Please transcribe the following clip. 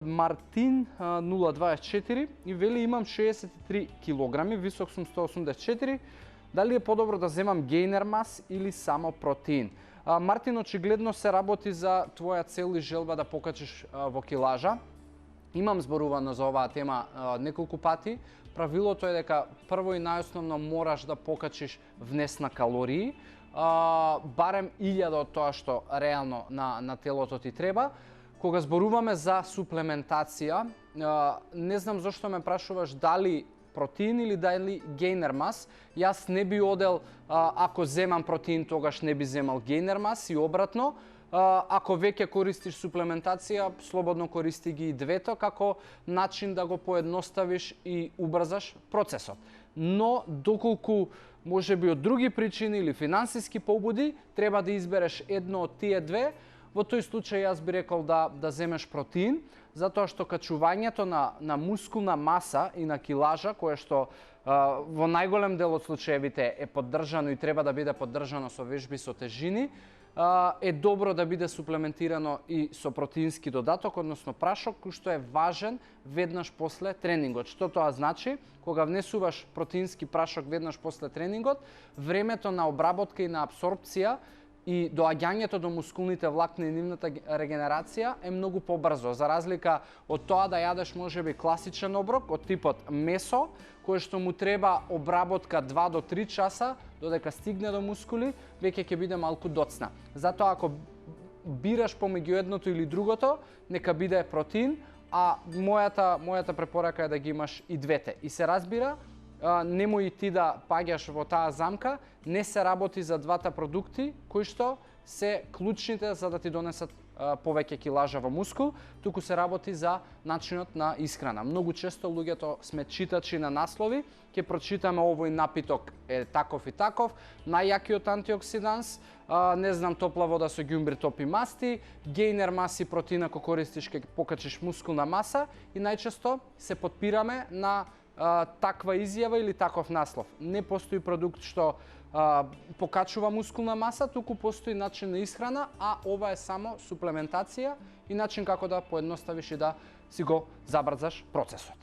Мартин 024 и вели имам 63 килограми, висок сум 184. Дали е подобро да земам гейнер мас или само протеин? Мартин, очигледно се работи за твоја цел и желба да покачиш во килажа. Имам зборувано за оваа тема неколку пати. Правилото е дека прво и најосновно мораш да покачиш внес на калории, барем 1000 од тоа што реално на телото ти треба. Кога зборуваме за суплементација, не знам зашто ме прашуваш дали протеин или дали гейнер мас. Јас не би одел, ако земам протеин, тогаш не би земал гейнер мас и обратно. Ако веќе користиш суплементација, слободно користи ги и двето како начин да го поедноставиш и убрзаш процесот. Но доколку можеби од други причини или финансиски побуди, треба да избереш едно од тие две. Во тој случај јас би рекол да земеш протеин, затоа што качувањето на мускулна маса и на килажа, кое што во најголем дел од случаевите е поддржано и треба да биде поддржано со вежби со тежини, е добро да биде суплементирано и со протеински додаток, односно прашок, кој што е важен веднаш после тренингот. Што тоа значи? Кога внесуваш протеински прашок веднаш после тренингот, времето на обработка и на апсорбција и доаѓањето до мускулните влакни и нивната регенерација е многу побрзо, за разлика од тоа да јадеш можеби класичен оброк од типот месо, кое што му треба обработка 2 до 3 часа додека стигне до мускули, веќе ќе биде малку доцна. Затоа ако бираш помеѓу едното или другото, нека биде протеин, а мојата препорака е да ги имаш и двете. И се разбира, немој и ти да паѓаш во таа замка, не се работи за двата продукти кои што се клучните за да ти донесат повеќе килажа во мускул, туку се работи за начинот на исхрана. Многу често луѓето сме читачи на наслови, ќе прочитаме овој напиток е таков и таков, најјакиот антиоксиданс, не знам, топла вода со ѓумбри, топи масти, гейнер маси, протеин ако користиш ќе покачиш мускулна маса и најчесто се потпираме на таква изјава или таков наслов. Не постои продукт што покачува мускулна маса, туку постои начин на исхрана, а ова е само суплементација и начин како да поедноставиш и да си го забрзаш процесот.